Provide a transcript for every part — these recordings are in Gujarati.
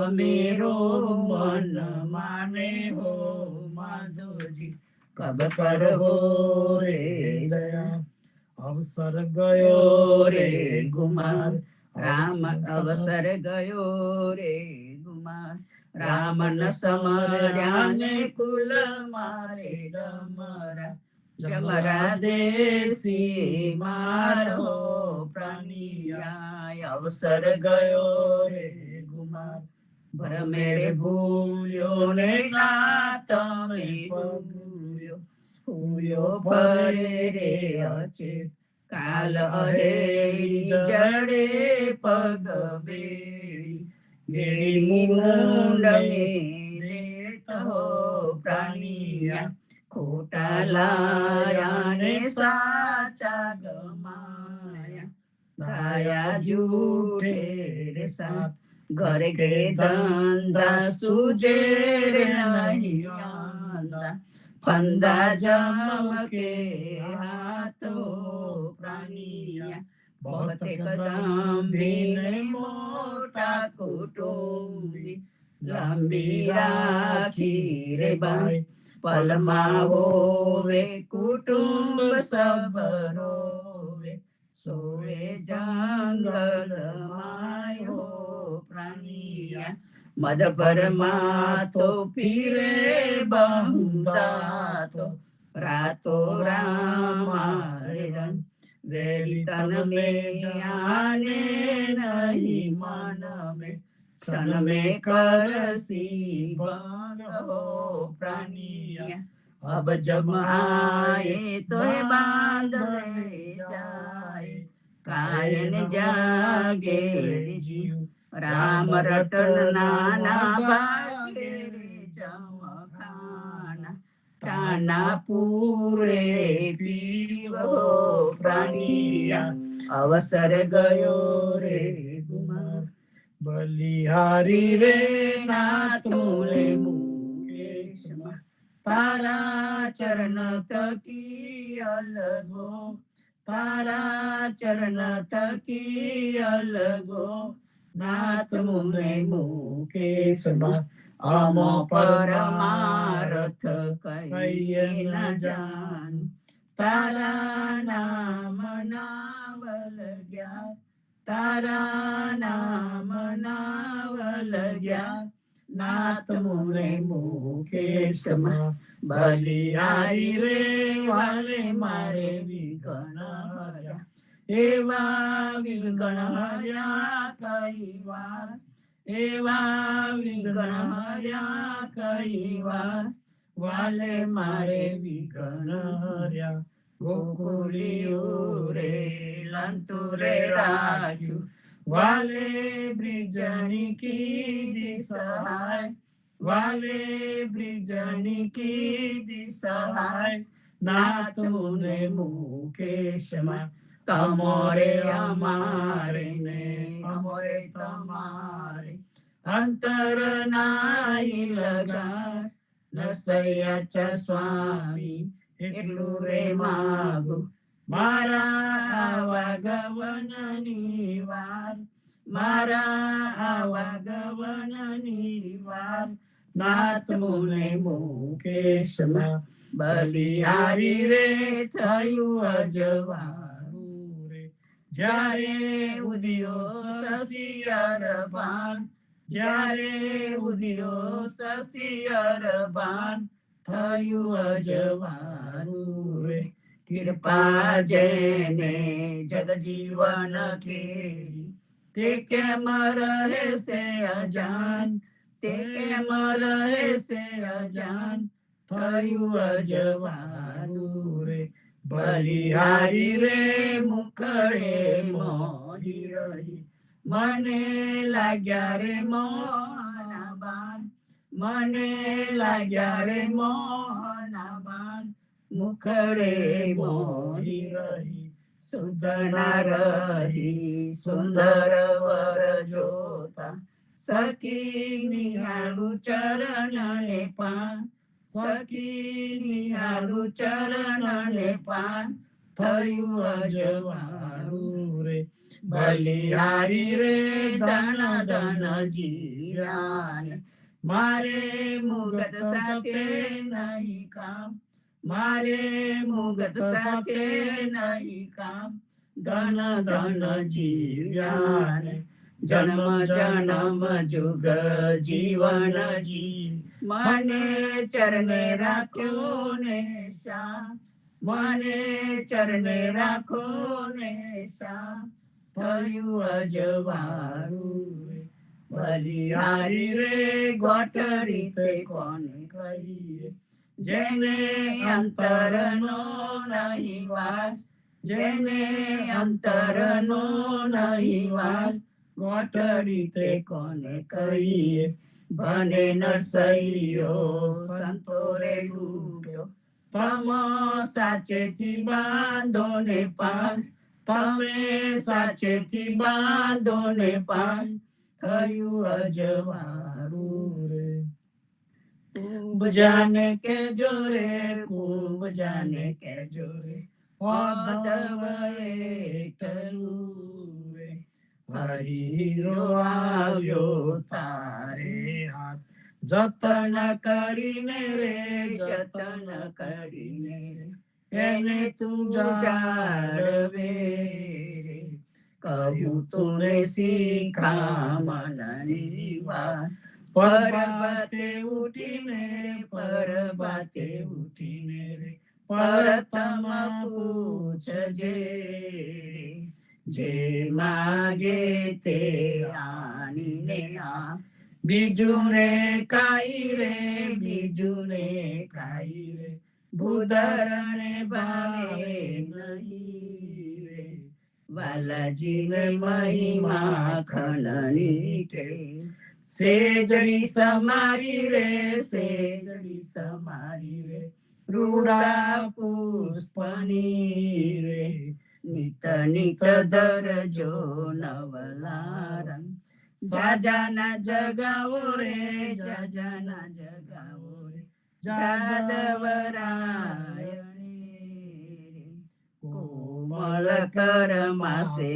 मेरो मन माने हो माधोजी, कब कर हो रे दया। अवसर गयो रे गुमार, राम अवसर गयो रे गुमार। राम न समर्याने कुल मारे डमरा, जमरा देसी मार हो प्राणिया। अवसर गयो रे गुमार, भर मेरे भूल्यो ने नाथ में भूल्यो। भूल्यो परे रे अचेत, काल अहेड़ी जड़े पग बेड़ी। गेड़ी मुंड में देत हो प्राणिया, खोटा लाया ने साचा गमाया। दाया झूठे रे साथ, घर के धंधा सूझे रे नहीं आंदा। फंदा जम के हाथ हो प्राणिया, बहुत कदम भी मोटा कुटुंबी। लंबी राखी रे भाई, पलमा होवे कुटुंब सब रोवे। सोवे जंगल मायो प्राणिया, मद पर माथो फिरे बहुतातो। रातो रामारण वेरी तन में आने नहीं मन में, क्षण में करसी भंग हो प्राणिया। अब जब आए तो बांध ले जाए, कायन जागे जीव। राम रटन नाना भागे जमखाना, टाना पूरे पीव हो प्राणिया। अवसर गयो रे गुमार, बलिहारी रे नाथ मूले मुकेश। तारा चरण तकी अलगो, तारा चरण तकी अलगो। नाथ मुने मुकेश, अमो परमारथ कहिए न जान। तारा नाम नावल गया, तारा नाम नावल गया। नाथ मुने मुकेश, बलिहारी रे वाले मारे विघ्न हर्या। एवा विघ्न हर्या कई वार, एवा विघ्न हर्या कई वार। वाले मारे विघ्न हर्या, गोकुलियो रे लंतुरे राख्यु। वाले ब्रिजनी की दिसहाय, वाले ब्रिजनी की दिसहाय। नाथ मुने मुकेश, तमोरे अमारे ने अमोरे तमारे। अंतर नाही लगा नरसैयाच्या स्वामी, એટલું રે માગુ મારા આવાગમનની વાર। મારા આવાગમનની વાર। નાથ મુને મુકેશ, બલિહારી રે થયું અજવાળું રે। જ્યારે ઉદયો સસિયર ભાન, જ્યારે ઉદયો સસિયર ભાન। થયું અજવાળું રે। कृपा जेने जगजीवन केरी, ते केम रहे से अजान। ते केम रहे से अजान। थયું अजवाळुं रे। बलिहारी रे मुखड़े मोही रही, मने लाग्या रे मोहना बाण। मने लाग्या रे मोहना बाण। मुखड़े मोही रही, सुधना रही सुंदर वर जोता। सखी निहाळू चरण ने पान, सखी निहाळू चरण ने पान। थયું अजवाळुं રે બલિહારી રે ધન ધન જીવ્યા ને મારે મુગત સાથે નહીં કામ મારે મુગત સાથે નહીં કામ ધન ધન જીવ્યા ને જન્મ જન્મ જુગ જીવન જી મને ચરણે રાખો ને શ્યામ મને ચરણે રાખો ને શ્યામ થયું અજવાળું બલિહારી રે ગોઠરી તે કોને કહીએ જેને અંતરનો નહીં વાર જેને અંતરનો નહીં વાર ગોઠરી તે કોને કહીએ ભને નરસૈયો સંતો રે લૂટ્યો તમો સાચેથી બાંધો ને પાર તમે સાચેથી બાંધો ને પાર થયું અજવાળું રે ખૂબ જાને કેજો રે ખૂબ જાને કેજો રે ઓદવ એટલું રે હરિરો આવ્યો તારે હાથ જતન કરીને રે જતન કરીને રે એને તું જાળવે રે કહ્યું તુને શિખામણની વાત પરબતે ઉઠીને રે પરબતે ઉઠીને રે પ્રથમ પૂછજે જે માગે તે આનીને આ બીજું ને કાઈ રે બીજું ને કાઈ રે ભૂધરને ભાવે નહીં રે વાલાજીને મહિમા ખંડની ટે સેજડી સમારી રે સેજડી સમારી રે રૂડા પુષ્પની રે નિત નિત દરજો નવલારંગ જાજાના જગાવો રે જાજાના જગાવો રે જાદવરાયણી કોમળ કર માસે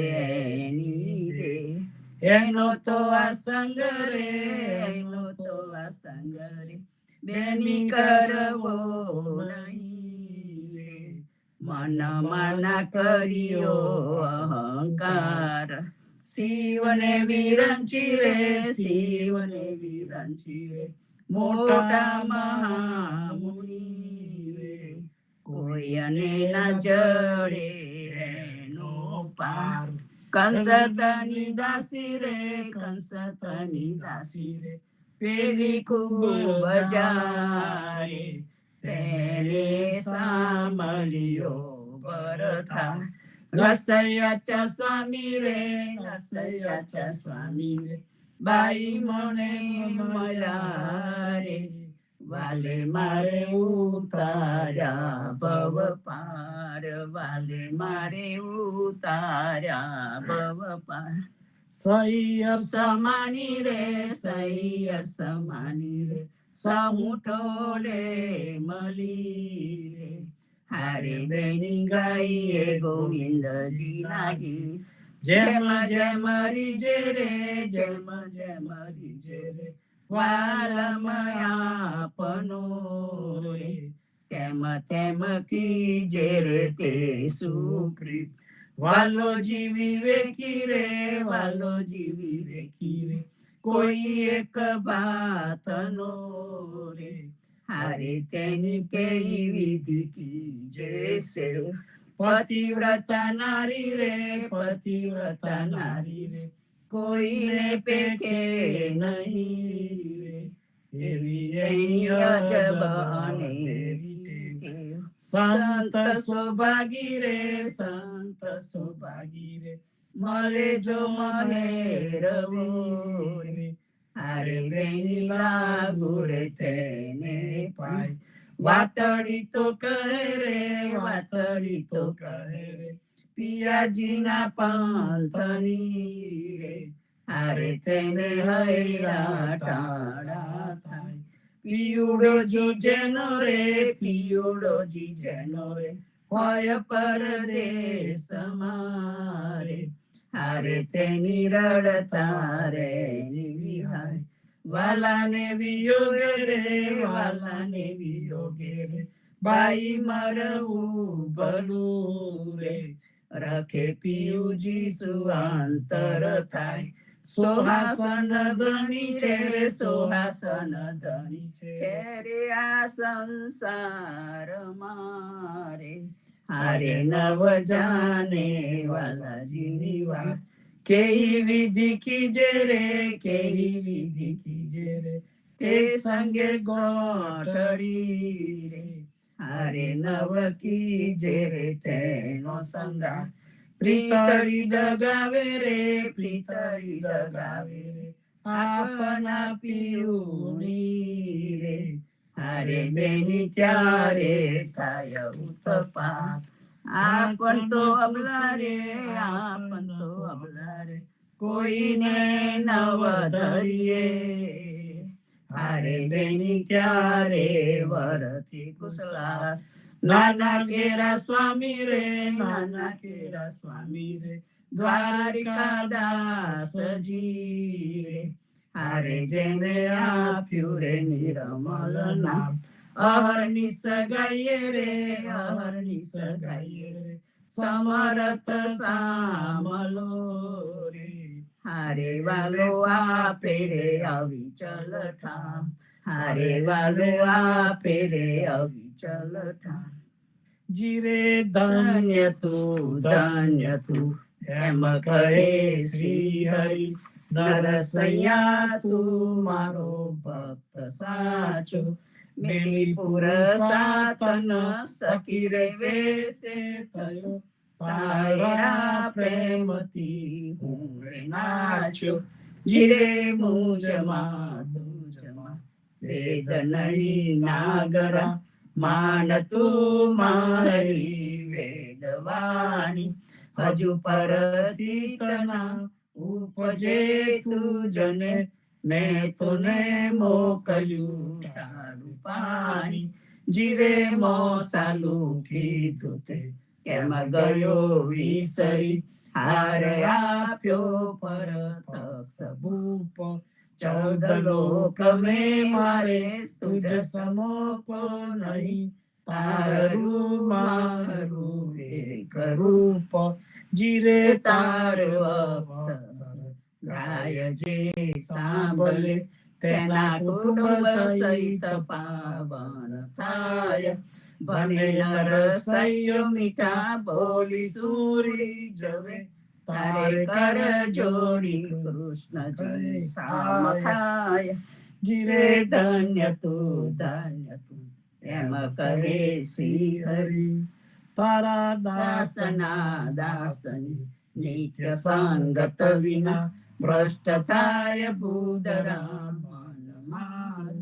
રે એનો તો આ સંગ રે એનો તો આ સંગ રે બેની કરવો નહીં રે મન મના કર્યો અહંકાર શિવને વિરંચી રે શિવને વિરંચી રે મોટા મહામુનિ રે કોઈ અને ના જડે એનો પાર કંસતની દાસી રે કંસતની દાસી રે પેલી ખૂબ બજારે તેને સાંભળ્યો ભરથા રસૈયા સ્વામી રે રસૈયા સ્વામી રે બાઈ મને મળ્યા રે વાલે મારે ઉતાર્યા ભવ પાર વાલે મારે ઉતાર્યા ભવ પાર સૈયર સમાની રે સૈયર સમાની રે સમૂઠો લે મળી રે હારે બેની ગાઈએ ગોવિંદજી ના ગીત જેમ જેમ રીજે રે જેમ જેમ રીજે રે વાલમયાપનો રે તેમ તેમ કીજે રે તે સુપ્રીત વાલોજી વિવેકી રે વાલોજી વિવેકી રે કોઈ એક બાતનો રે હારે તેની કેવી વિધિ કીજે સે પતિવ્રતા નારી રે પતિવ્રતા નારી રે કોઈને પેઠે નહીં રે એવી એની અજબ અને સંત સૌભાગી રે સંત સૌભાગી રે મળે જો મહેરવો રે હારે બેની લાગુ રે તેને પાય વાતડી તો કહે રે વાતડી તો કહે રે પિયાજીના પાંથની રે હારે તેને હૈડા ટાળા થાય પિયુડો જીજેનો રે પિયુડો જીજેનો રે હોય પરદેશ મારે હારે તેની રડતા રે નિહાય વાલાને વિયોગે રે વાલાને વિયોગે રે બાઈ મરવું ભલું રે રખે પિયુજી સુઅંતર થાય સોહાસન ધણી છે સોહાસન ધણી છે રે આ સંસાર મારે હારે નવ જાને વાલાજીની વાત કેહી વિધિ કીજે રે કેહી વિધિ કીજે રે તે સંગે ગોઠડી રે હારે નવ કીજે રે તેનો સંગાર પ્રીતળી ડગાવે રે પ્રીતળી ડગાવે રે આપના પિયુની રે હારે બેની ત્યારે થાય ઉતપાત આપણ તો અબલા રે આપણ તો અબલા રે કોઈને નવ ધરીએ હારે બેની ત્યારે વરથી કુશલા નાના કેરા સ્વામી રે નાના કેરા સ્વામી રે દ્વારિકા દાસજી રે હારે જેને આપ્યું રે નિરમલ નામ અહરની સગાઈએ રે અહરની સગાઈએ રે સમરથ સામલો રે હારે વાલો આપે રે અવિચલ ઠામ હારે વાલો આપે રે અવિચલ ઠામ જીરે ધન્ય તું એમ કહે શ્રી હરિ નરસૈયા તું મારો ભક્ત સાચો મેળીપુર સાતન સખી રે વેસે થયો તારા પ્રેમથી હું રે નાચ્યો જીરે મુજમાં વેદ નહીં નાગરા માન તું મારી વેદવાણી હજુ પરથી તના ઉપજે તું જને મેં તને મોકલ્યું તારું પાણી જીરે મોસાલું કીધું તે કેમ ગયો વિસરી હારે આપ્યો પરત સબૂપ 14 લોક મેં મારે તુજ સમો કો નહીં તારું મારું એક રૂપ જીરે તારો અક્ષર ગાય જે સાંભળે તેના કુટુંબ સહિત પાવન થાય બને નરસૈયો મીઠા બોલી સુરી જવે તારે કર જોડી કૃષ્ણ જય સામ થાય જીરે ધન્ય તું એમ કહે શ્રી હરિ તારા દાસના દાસની નિત્ય સંગત વિના ભ્રષ્ટ થાય ભૂદરા મન માર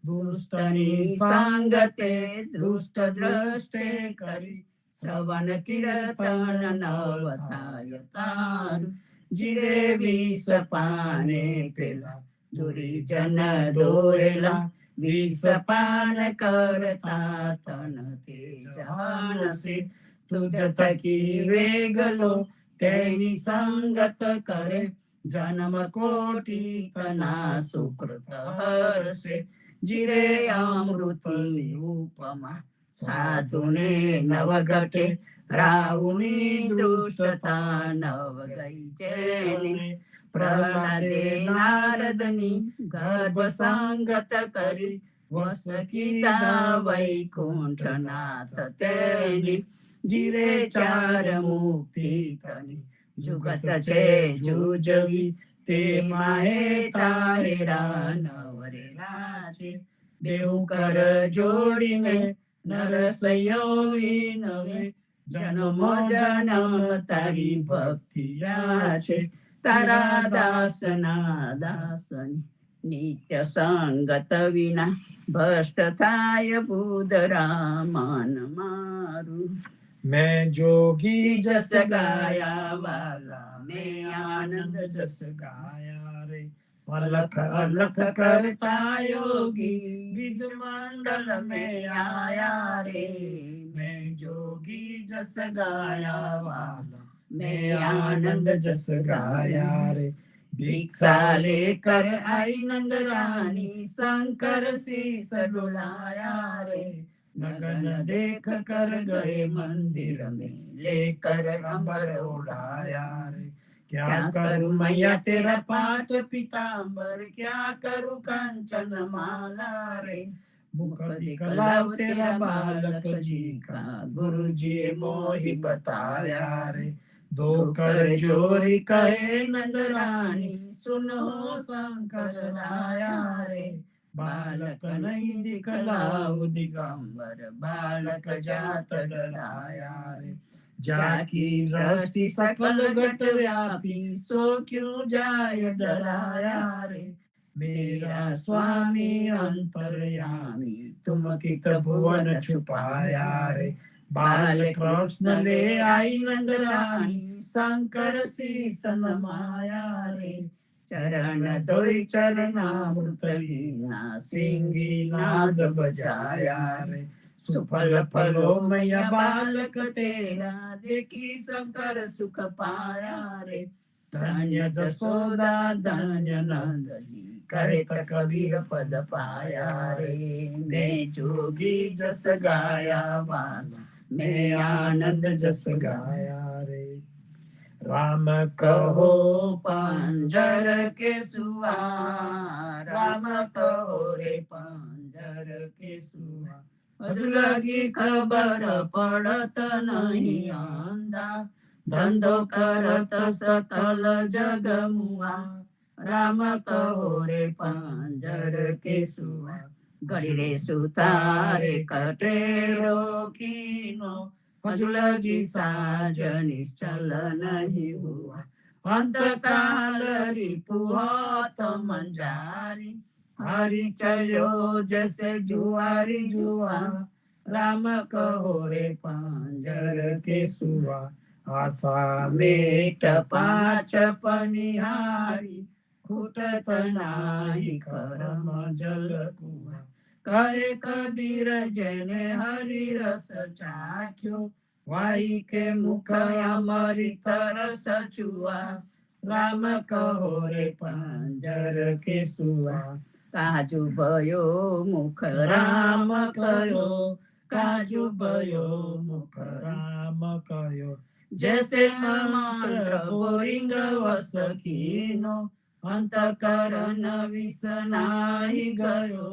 દુષ્ટની સંગતે દુષ્ટ દ્રષ્ટે કરી શ્રવણ કીર્તન નવ થાય તારું જીરે વિષ પાને પેલા દુરીજન દોરેલા વિષ પાન કરતા તન તે જાણશે તુજ થકી વેગલો તેની સંગત કરે જન્મ કોટી તના સુકૃત હરશે જીરે અમૃતની ઉપમા સાધુને નવ ઘટે રાવની દૃષ્ટતા નવ ગઈ જેને પ્રહલાદે નારદની ગર્ભ સંગત કરી વસ કીધા વૈકુંઠનાથ તેની જીરે ચાર મુક્તિ થની જુગત છે જુજવી તે માહે તાહેરા નવરેલા છે દેવ કર જોડીને નરસૈયો વિનવે જન્મ જન્મ તારી ભક્તિ છે તારા દાસના દાસની નિત્ય સંગત વિના ભ્રષ્ટ થાય ભૂદરા મન મારું મેં જોગી જસ ગાયા વાલા મેં આનંદ જસ ગાયા રે અલખ અલખ કરતા યોગી બ્રિજ મંડલ में आया रे मैं जोगी जस गाया वाला मैं आनंद जस गाया रे। भिक्षा लेकर आई नंद रानी, शंकर शीस डुलाया रे। नगन देख कर गए मंदिर में, लेकर अंबर उड़ाया रे। क्या करूं मैया तेरा पाठ पीताम्बर, क्या करूं कंचन माला रे। मुख दिखलाओ तेरा बालक जी का, गुरु जी मोहि बताया रे। दो कर जोरी कहे नंद रानी, सुनो शंकर राया रे। बालक नहीं दिखलाओ दिगंबर, बालक जात डराया रे। जाकी दृष्टि सकल घट व्यापी, सो क्यों जाय डराया रे। मेरा स्वामी अंतर्यामी, तुम कित भुवन छुपाया रे। बाल कृष्ण ले आई नंद रानी, शंकर शीस नमाया रे। चरण धोई चरणामृत लीना, सिंगी नाद बजाया रे। सुफल फलो मैया बालक तेरा, देखी शंकर सुख पाया रे। धन्य जसोदा धन्य नंद जी, करे त कबीर पद पाया रे। मैं जोगी जस गाया बाला, मैं आनंद जस गाया रे। राम कहो पंजर के सुआ, राम कहो रे पंजर के सुआ। हजू लगी खबर पड़त नहीं आंदा, धंधो करत सकल जग मुआ। राम कहो रे पंजर के सुआ, घड़ी रे सुतारे कटेरो कीनो। हजू लगी साज निश्चल नहीं हुआ, अंत काल रिपुहत मंजारी। हरि चलो जैसे जुआरी जुआ, राम कहो रे पंजर के सुआ। आशा मेट पाँच पनिहारी, फूटत नाही करम जल कुआ। कहे कबीर जने हरि रस चाख्यो, वाई के मुख अमृत रस छुआ। राम कहो रे पंजर के सुआ। काजू भयो मुख राम कयो, काजू भयो मुख राम कयो। जैसे मंत्र बोरिंग वस कीनो, अंत करण विष नाही गयो।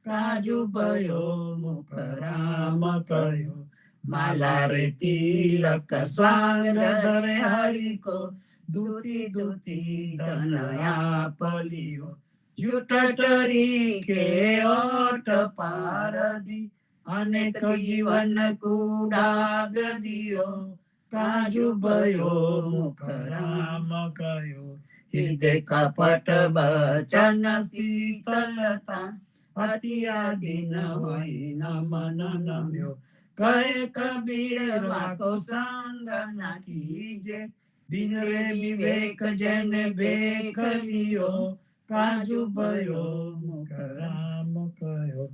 काजू भयो मुख राम कयो। माला रे तिलक स्वांग धरे हरि को, दूती दूती धनया पलियो। झूठटरी के ओट पार दी, अनेक जीवन कुडाग दियो। काजू भयो मुख राम कयो। हृदय कपट बचन शीतलता, अति आदीन होई न मन नम्यो। कहे कबीर वाको संग न कीजे, दिन रे विवेक जन बेख लियो। काजू भयो मुख राम कयो।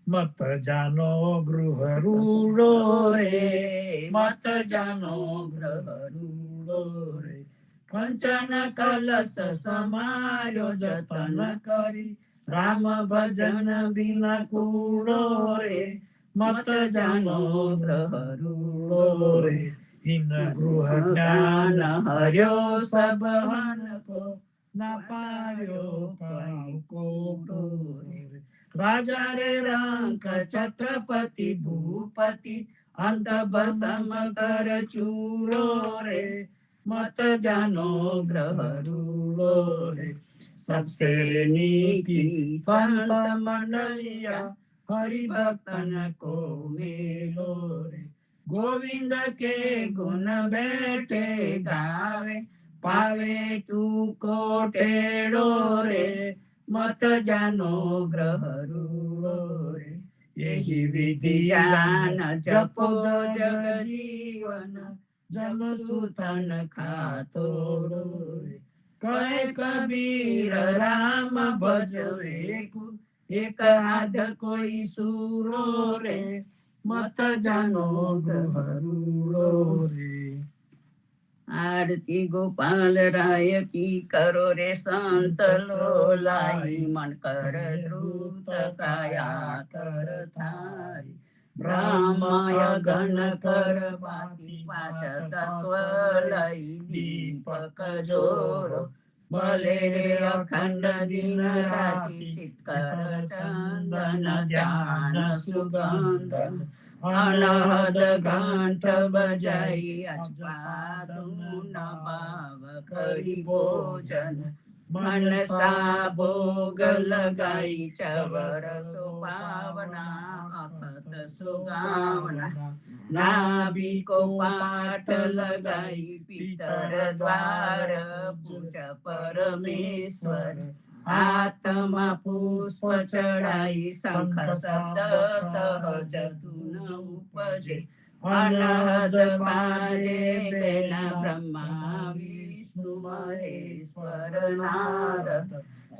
मत जानो गृह रूडो रे, मत जानो गृह रूडो रे। कंचन कलश समायो जतन करी, राम भजन बिना कूड़ो रे। मत जानो गृह रूडो रे। इन गृह ज्ञान हर्यो सब हन को, न पायो पाऊ को रे। राजा रे रंक छत्रपति भूपति, अंत भस्म कर चूरो रे। मत जानो ग्रह रूडो रे। सबसे नीति संत मंडलिया, हरि भक्तन को मेलो रे। गोविंद के गुण बैठे गावे, पावे तू को टेढ़ो रे। मत जानो ग्रह रूडो रे। यही विधि जान जपो जग जीवन, जम सुतन खातोड़ो रे। कहे कबीर राम भजो एक आध कोई सूरो रे। मत जानो ग्रह रूडो रे। आरती गोपाल राय की करो रे संत लोलाई मन कर द्रुत काया कर थाई ब्रह्मय गण कर बाती पाच तत्व लई दीपक जोरो भले रे अखंड दिन राती चित्कर चंदन ध्यान सुगंध अनहद घंट बजाई अजपातुन भाव करी भोजन मनसा भोग लगाई चवर सुपावना अखत सुगावना नाभि को पाठ लगाई पितर द्वार पूज परमेश्वर आत्मा पुष्प चढ़ाई शंख शब्द सहज धुन उपजे अनहद बाजे बेना ब्रह्मा विष्णु महेश्वर नारद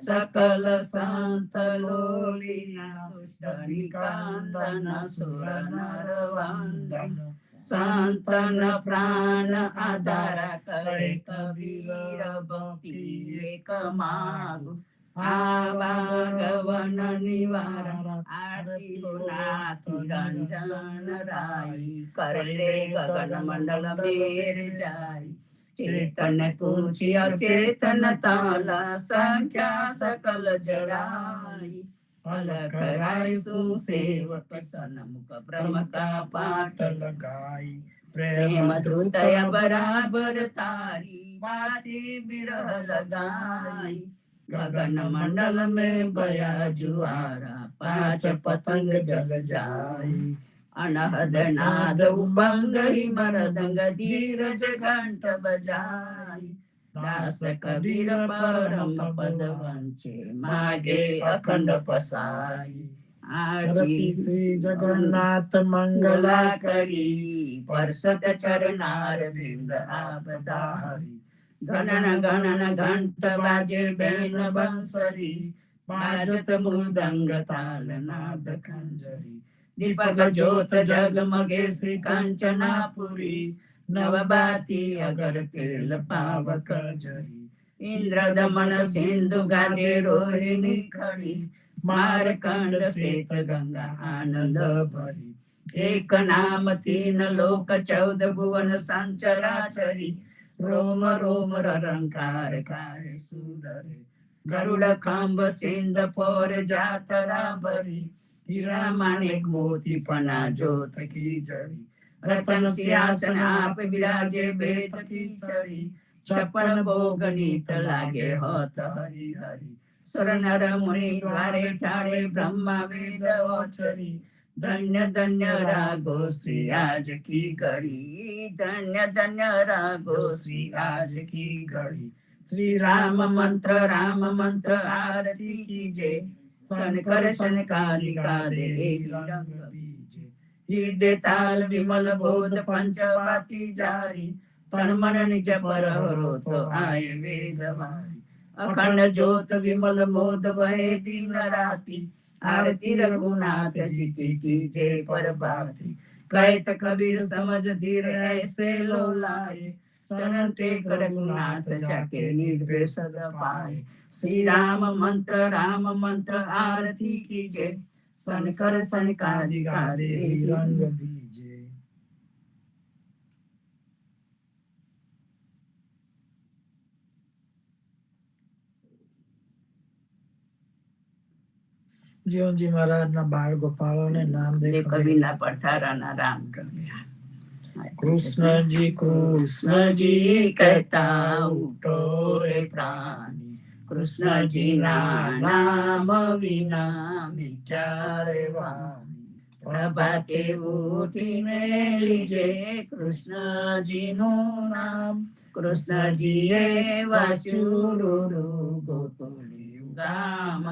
सकल संत लोलिना दुष्ट निकंदन सुर नर वंदन संतन प्राण आधारा करे कबीर भक्ति एक मागु आवागवन निवारण आरती हो नाथ रंजन राई कर ले गगन मंडल मेर जाई चेतन तुलसी और चेतन ताला संख्या सकल जड़ाई अलख राय सुसेवक सनमुख ब्रह्म का पाठ लगाई प्रेम धुतय बराबर तारी बाती बिरह लगाई गगन मंडल में बया जुआरा पांच पतंग जल जाई अनहद नाद उबंग ही मरदंग धीरज घंट बजाई दास कबीर परम पद वंचे मागे अखंड पसाई आरती श्री जगन्नाथ मंगला करी परसत चरनार बिंद आपदारी गणन घंट बाजे बेन बंसरी बाजत मृदंग ताल नाद खंजरी दीपक ज्योत जगमगे श्री कंचनापुरी नवबाती अगर तेल पावक जरी इंद्र दमन सिंधु गाजे रोहिणी खड़ी मारकंड श्वेत गंगा आनंद भरी एक नाम तीन लोक 14 भुवन संचराचरी रोम रोम रंकार कार्य सुधरे गरुड़ खंब सिंध फोर जातरा भरी हीरा मानिक मोती पना जोत की जड़ी रतन सिंहासन आप विराजे बेत की चढ़ी 56 भोग नीत लागे होत हरि हरि सुर नर मुनि द्वारे ठाड़े ब्रह्मा वेद ओचरी धन्य धन्य रागो श्री आज की घड़ी धन्य धन्य रागो श्री आज की घड़ी श्री राम मंत्र आरती कीजे शनकर शनकादिका दे रंग बीजे हृदय ताल विमल बोध पंचवाती जारी तन मन निज पर हरो तो आए वेद वारी अखंड ज्योत विमल मोद बहे दिन राती आरती रघुनाथ जी की जय प्रभाती कहत कबीर समझ धीर ऐसे लो लाए चरण टेक रघुनाथ जाके निर्भय सद पाए श्री राम मंत्र आरती की जय शनकर शनकादिका दे रंग बीजे। જીવનજી મહારાજના બાળ ગોપાળોને નામ દે કવિના પઠારાના રામ કવિયા कृष्ण जी कहता उठो रे प्राणी कृष्ण जी ना नाम विना मिठा रे वाणी प्रभाते उठीने लीजे कृष्ण जी नु नाम कृष्ण जी वासुरुडु गोकुली गाम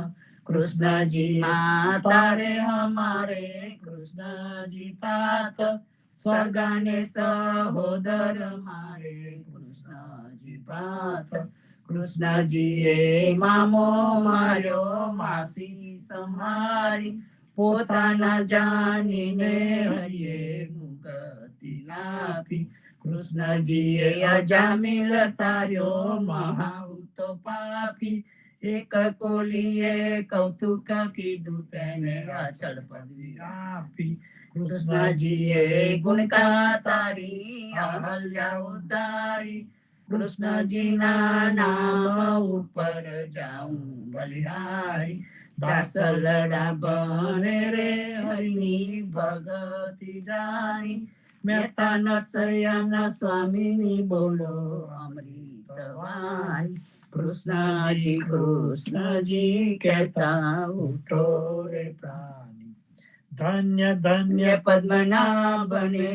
कृष्ण जी माता रे हमारे कृष्ण जी तात सगाने सहोदर मारे कृष्ण जी पाथ कृष्ण जी मामो मार्यो मासी समारी पोताना जानीने हरिये मुक्ति लापी કૃષ્ણજીએ અજામિલ તાર્યો મહાઉતો પાપી એક કોલીએ કૌતુક કીધું તેને અચળ પદવી આપી કૃષ્ણજીએ ગુણકા તારી અહલ્યા ઉતારી કૃષ્ણજીના નામ ઉપર જાઉં બલિહારી દાસ લડા બને રે હરિની ભગતી જાણી મહેતા નરસૈયાન સ્વામીની બોલો અમૃત વાણી કૃષ્ણજી કહેતા ઉઠો રે પ્રાણી ધન્ય ધન્ય પદ્મનાભને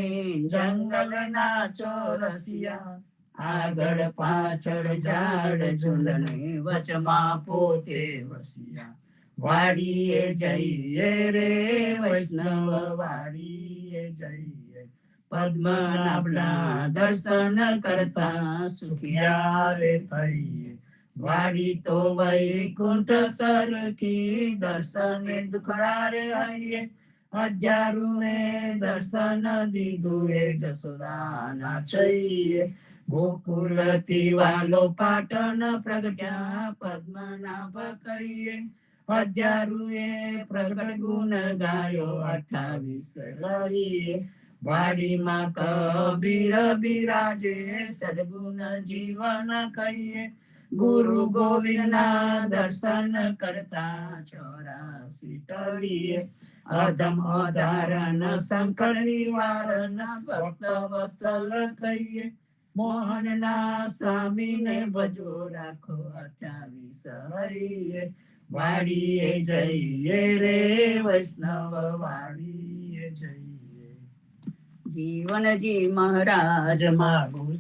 જંગલના ચોરસિયા આગળ પાછળ ઝાડ ઝુંડને વચમાં પોતે વસિયા વાડીએ જઈએ રે વૈષ્ણવ વાડીએ જઈએ પદ્મનાભના દર્શન કરતા સુખિયા રે થઈએ વાડી તો વૈકુંઠ સરખી દર્શને દુખડા રે હૈયે હજારુને દર્શન દીધું એ જસોદાના છઈએ ગોકુલ વાલો પાટણ પ્રગટ્યા પદ્મનાભ કહીએ હજારુએ પ્રગટ ગુણ ગાયો 28 લઈએ વાડીમાં કબીર બિરાજે સદગુણ જીવન કહીએ ગુરુ ગોવિંદના દર્શન કરતા 84 ટળીએ અધમ અધારણ સંકટ નિવારણ ભક્ત વત્સલ કહીએ મોહનના સ્વામીને ભજો રાખો 28 હૈયે વાડીએ જઈએ રે વૈષ્ણવ વાડીએ જઈએ જીવનજી મહારાજ માગું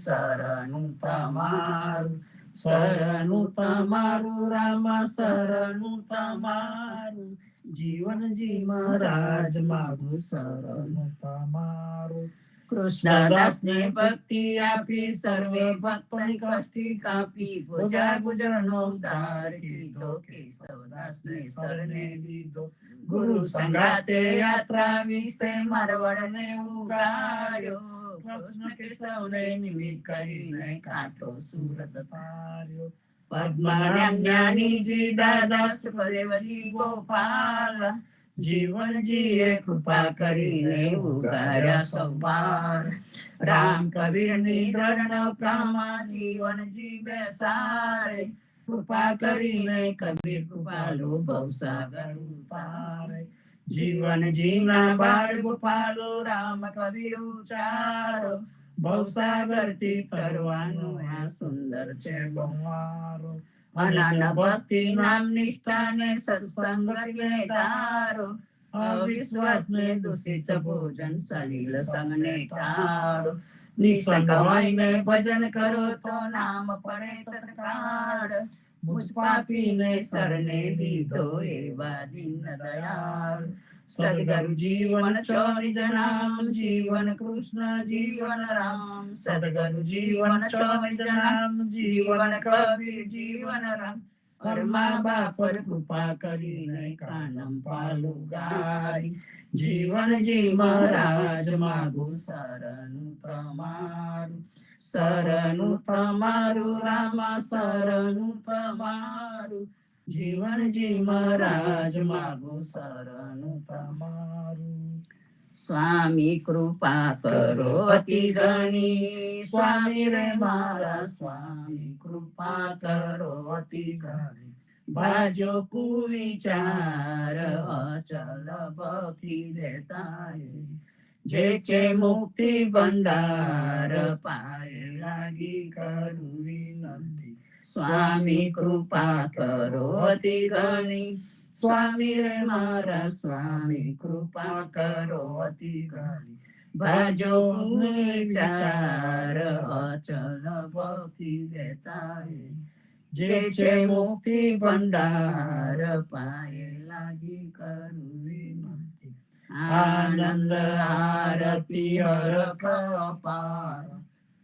શરણું તમારું રામ શરણું તમારું જીવનજી મહારાજ માગું શરણું તમારું કૃષ્ણદાસ ને ભક્તિ આપી સર્વે ભક્તોની કષ્ટી કાપી પૂજા ગુજરનો ઉદ્ધાર કીધો કેશવદાસ ને શરણે લીધો ગુરુ સંગાતે યાત્રા વિશે મારવાડ ને ઉગાડ્યો કૃષ્ણ કેશવને નિમિત્ત કરીને કાંઠો સુરત તાર્યો પદ્મનાભ જ્ઞાનીજી દાદા સુખદેવજી ગોપાલ જીવનજીએ કૃપા કરીને ઉગાર્યા સૌપાર રામ કબીર ની દ્રઢ નૌકામાં જીવનજી બેસાડે કૃપા કરીને કબીર કૃપાલુ ભવસાગર ઉતારે જીવનજીના બાળ ગોપાલો રામ કબીર ઉચારો ભવસાગર થી તરવાનું આ સુંદર છે બહુમારો અનન ભક્તિ નામ નિષ્ઠા ને સત્સંગ ને ધારો અવિશ્વાસ ને દૂષિત ભોજન સલીલ સંગ ને ટાળો નિસંગ હોઈને ભજન કરો તો નામ પડે તત્કાળ મુજ પાપી ને શરણે લીધો એવા દીન દયાળ સદગુરુ જીવન ચોરિજ નામ જીવન કૃષ્ણ જીવન રામ સદગુરુ જીવન ચોરિજ નામ જીવન કબીર જીવન રામ કર્મા બાપર કૃપા કરીને કાનમ પાલુ ગાય જીવનજી મહારાજ માગું શરણું તમારું રામ શરણું તમારું જીવનજી મહારાજ માગું શરણું તમારું સ્વામી કૃપા કરો અતિ ઘણી સ્વામી રે મારા સ્વામી કૃપા કરો અતિ ઘણી ભાજો કુવિચાર અચલ ભક્તિ દેતા જે છે મુક્તિ ભંડાર પાય લાગી કરું વિનંતી સ્વામી કૃપા કરો અતિ ઘણી સ્વામી રે મારા સ્વામી કૃપા કરો અતિ ઘણી ભાજો વિચાર અચલ ભક્તિ દેતા જે છે મુક્તિ ભંડાર પાયે લાગી કરું વિનંતી આનંદ આરતી હરખ અપાર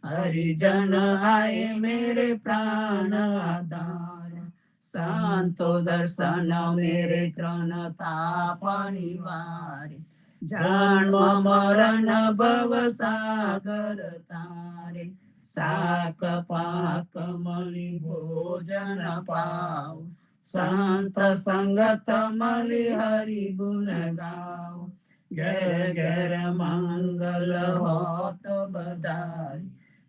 હરિજન આય મેરે પ્રાણ આધાર સંતો દર્શન મેરે ત્રણ તાપ નિવારે, જન્મ મરણ ભવ સાગર તારે, શાક પાક મળી ભોજન પાવ, સંત સંગત મળી હરિ ગુણ ગાવ, ઘેર ઘેર મંગલ હોત બધાય,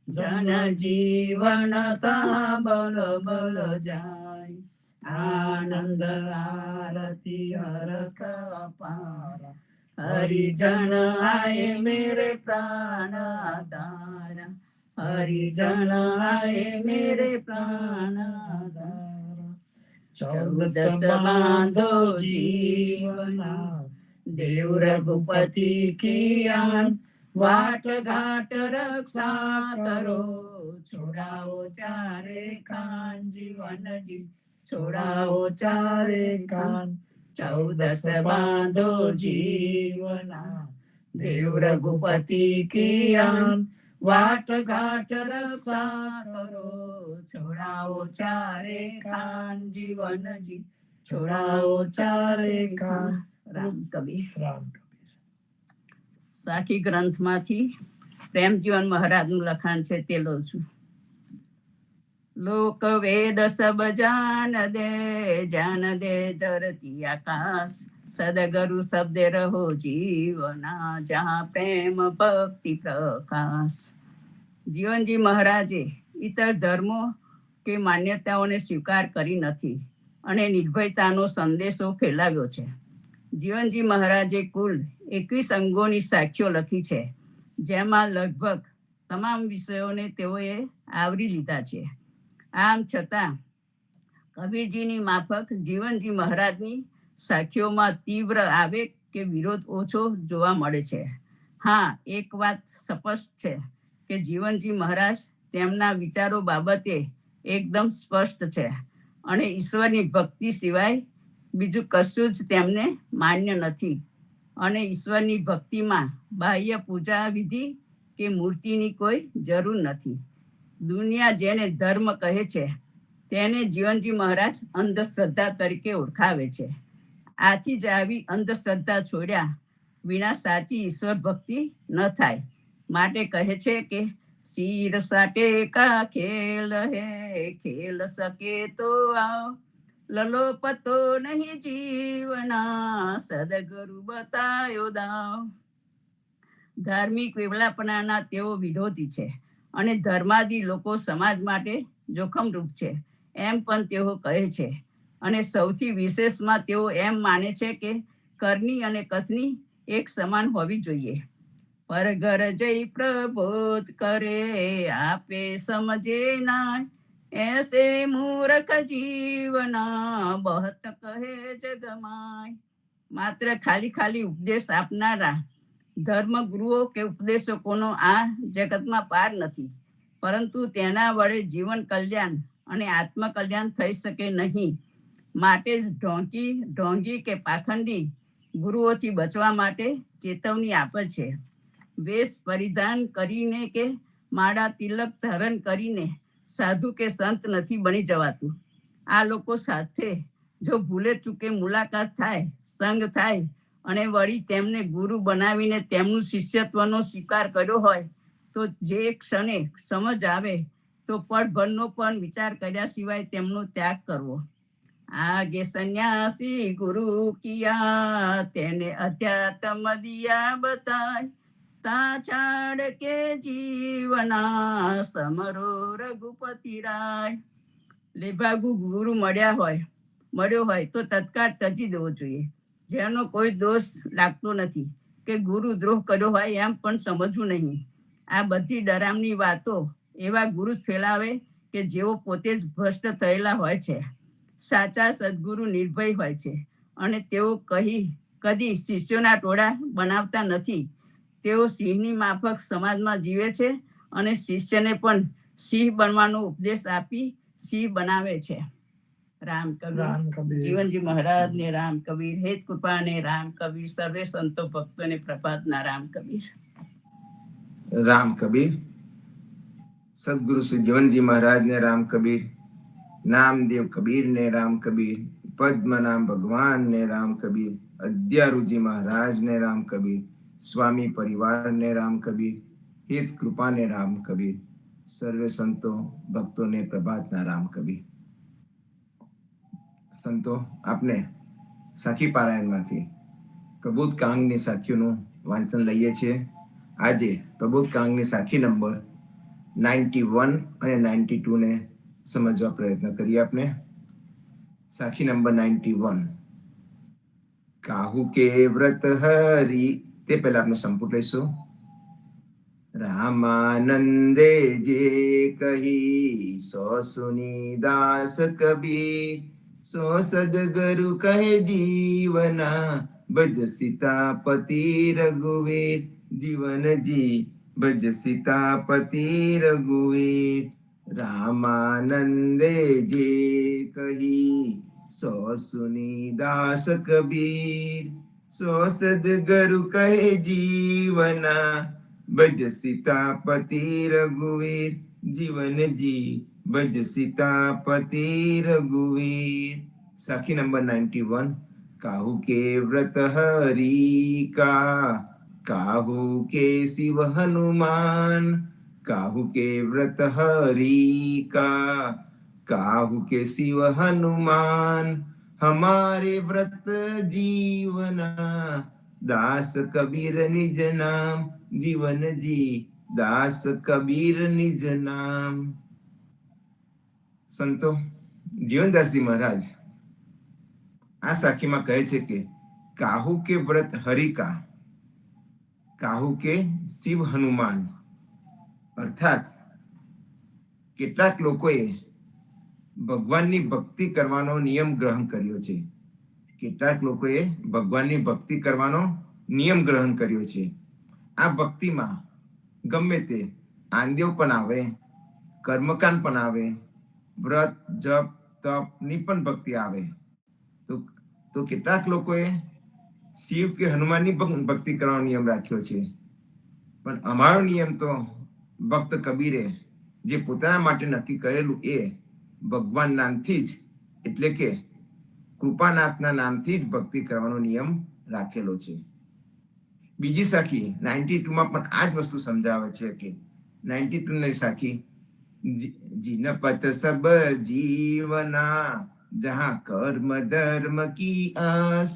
જન જીવન તા બલ બલ જાય, આનંદ આરતી હરખ અપાર, હરિજન આય મેરે પ્રાણ આધાર, હરિજન આય મેરે પ્રાણ આધાર, 14 બાંધો જીવના, દેવ રઘુપતિ કી આન, વાટ ઘાટ રક્ષા કરો, છોડાવો ચારે ખાન, જીવન જી છોડાવો ચારે ખાન, 14 બાંધો જીવના, દેવ રઘુપતિ કી આન, વાટ ઘાટ રક્ષા કરો, છોડાવો ચારે ખાન, જીવન જી છોડાવો ચારે ખાન. રામ કબીર. રામ કબીર. સાખી ગ્રંથમાંથી પ્રેમજીવન મહારાજનું લખાણ છે તે લઉં છું. લોક વેદ સબ જાન દે ધરતી આકાશ, સદગુરુ શબ્દે રહો જીવના, જहाँ પ્રેમ ભક્તિ પ્રકાશ. જીવનજી મહારાજે ઇતર ધર્મો કે માન્યતાઓને સ્વીકાર કરી નથી અને નિર્ભયતાનો સંદેશો ફેલાવ્યો છે. જીવનજી મહારાજે કુલ 21 અંગોની સાખીઓ લખી છે, જેમાં લગભગ તમામ વિષયોને તેઓએ આવરી લીધા છે. આમ છતાં કબીરજીની માફક જીવનજી મહારાજની સાખીઓમાં તીવ્ર આવેગ કે વિરોધ ઓછો જોવા મળે છે. હા, એક વાત સ્પષ્ટ છે કે જીવનજી મહારાજ તેમના વિચારો બાબતે એકદમ સ્પષ્ટ છે અને ઈશ્વરની ભક્તિ સિવાય બીજું કશું જ તેમને માન્ય નથી, અને ઈશ્વરની ભક્તિમાં બાહ્ય પૂજા વિધિ કે મૂર્તિની કોઈ જરૂર નથી. દુનિયા જેને ધર્મ કહે છે તેને જીવનજી મહારાજ અંધશ્રદ્ધા તરીકે ઓળખાવે છે. આથી જ આવી અંધશ્રદ્ધા છોડ્યા વિના સાચી ઈશ્વર ભક્તિ ન થાય. માટે કહે છે કે શીર સાટે કા ખેલ હે, ખેલ સકે તો આવ, લલોપતો નહીં જીવના, સદગુરુ બતાયો દાવ. ધાર્મિક વેવલાપણાના તેઓ વિરોધી છે અને ધર્માદી લોકો સમાજ માટે જોખમરૂપ છે એમ પણ તેઓ કહે છે. અને સૌથી વિશેષમાં તેઓ એમ માને છે કે કરની અને કથની એક સમાન હોવી જોઈએ. પર ઘર જઈ પ્રબોધ કરે, આપે સમજે ના, એસે મૂર્ખ જીવના, બહત કહે જગમાય. માત્ર ખાલી ઉપદેશ આપનારા ધર્મગુરુઓ કે ઉપદેશકોનો આ જગતમાં પાર નથી, પરંતુ તેના વડે જીવન કલ્યાણ અને આત્મકલ્યાણ થઈ શકે નહીં. માટે જ ઢોંગી કે પાખંડી ગુરુઓથી બચવા માટે ચેતવણી આપે છે. વેશ પરિધાન કરીને કે માળા તિલક ધારણ કરીને સાધુ કે સંત નથી બની જવાતું. આ લોકો સાથે જો ભૂલે ચૂકે મુલાકાત થાય, સંગ થાય અને વળી તેમને ગુરુ બનાવીને તેમનું શિષ્યત્વનો સ્વીકાર કર્યો હોય તો જે ક્ષણે સમજ આવે તો પળભરનો પણ વિચાર કર્યા સિવાય તેમનો ત્યાગ કરવો. આગે સંન્યાસી ગુરુ કિયા, તેને અધ્યાત્મ દિયા બતાય, તા છાડ કે જીવના, સમરો રઘુપતિ રાય. લેભાગુ ગુરુ મળ્યો હોય તો તત્કાળ ત્યજી દેવો જોઈએ. જેનો કોઈ દોષ લાગતો નથી કે ગુરુ દ્રોહ કર્યો હોય એમ પણ સમજવું નહીં. આ બધી ડરામની વાતો એવા ગુરુ જ ફેલાવે કે જેઓ પોતે જ ભ્રષ્ટ થયેલા હોય છે. સાચા સદગુરુ નિર્ભય હોય છે અને તેઓ કદી શિષ્યોના ટોળા બનાવતા નથી. તેઓ સિંહની માફક સમાજમાં જીવે છે અને શિષ્યને પણ સિંહ બનવાનો ઉપદેશ આપી સિંહ બનાવે છે. રામ કબીર. જીવનજી મહારાજ ને રામ કબીર. હેત કૃપા ને રામ કબીર. સર્વે સંતો ભક્તો ને પ્રભાતના રામ કબીર. રામ કબીર. સદગુરુ શ્રી જીવનજી મહારાજ ને રામ કબીર. नामदेव कबीर ने राम कबीर, पद्म नाम भगवान ने राम कबीर, अद्यारुजी महाराज ने राम कबीर, स्वामी परिवार ने राम कबीर, हित कृपा ने राम कबीर, सर्वे संतो भक्तों ने प्रभात ना राम कबीर. संतो आपने સાખી પારાયણમાંથી પ્રબોધ કાંગની સાખીઓનું વાંચન લઈએ છીએ. આજે પ્રબોધ કાંગની સાખી નંબર 91 અને 92 ને સમજવા પ્રયત્ન કરીએ આપણે. સાખી નંબર 91. કાહુ કે વ્રત હરી, તે પહેલા આપણે સંપુટ લઈશું. રામાનંદે જે કહી સો સુની દાસ કબીર, સો સદગરુ કહે જીવના, ભજ સીતાપતિ રઘુવીર, જીવનજી ભજ સીતાપતિ રઘુવીર. રામાનંદે જે કહી સો સુની દાસ કબીર, સો સદગરુ કહે જીવના, ભજ સીતાપતિ રઘુવીર, જીવનજી ભજ સીતાપતિ રઘુવીર. સાખી નંબર 91. કાહુ કે વ્રત હરી કા, કાહુ કે શિવ હનુમાન, કાહુ કે વ્રત હરી કા, કાહુ કે શિવ હનુમાન, हमारे व्रत जीवना, दास कबीर निज नाम, जीवन जी दास कबीर निज नाम. સંતો જીવનદાસજી મહારાજ આ સાખીમાં કહે છે કે કાહુ કે વ્રત હરિકા, કાહુ કે શિવ હનુમાન, અર્થાત કેટલાક લોકોએ ભગવાનની ભક્તિ કરવાનો નિયમ ગ્રહણ કર્યો છે. કેટલાક લોકોએ ભગવાનની ભક્તિ કરવાનો નિયમ ગ્રહણ કર્યો છે. આ ભક્તિમાં ગમે તે આંદેવ પણ આવે, કર્મકાંડ પણ આવે, વ્રત જપ તપની પણ ભક્તિ આવે. તો કેટલાક લોકોએ શિવ કે હનુમાનની ભક્તિ કરવાનો નિયમ રાખ્યો છે. પણ અમારો નિયમ તો ભક્ત કબીરે જે પોતાના માટે નક્કી કરેલું એ ભગવાન નામથી જ, એટલે કે કૃપાનાથના નામથી જ ભક્તિ કરવાનો નિયમ રાખેલો છે. બીજી સાખી 92માં પણ આ જ વસ્તુ સમજાવે છે કે 92 ની સાખી, જીનપત સબ જીવના, જહાં કર્મ ધર્મ કી આસ,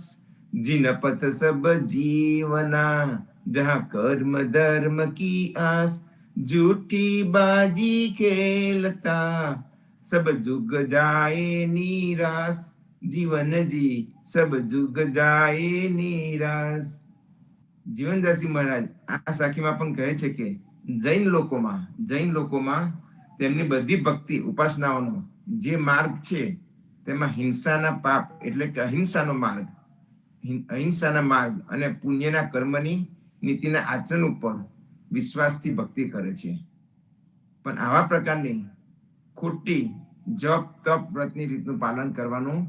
જીનપત સબ જીવના, જહાં કર્મ ધર્મ કી આસ, झूठी बाजी खेलता, सब जुग जाए निराश, जीवन जी सब जुग जाए નિરાશ. જીવનદાસજી મહારાજ આ સાખીમાં પણ કહે છે કે જૈન લોકોમાં તેમની બધી ભક્તિ ઉપાસનાઓનો જે માર્ગ છે તેમાં હિંસાના પાપ એટલે કે અહિંસાનો માર્ગ, અહિંસાના માર્ગ અને પુણ્યના કર્મની નીતિના આચરણ ઉપર વિશ્વાસથી ભક્તિ કરે છે. પણ આવા પ્રકારની ખોટી જપ તપ વ્રતની રીતનું પાલન કરવાનું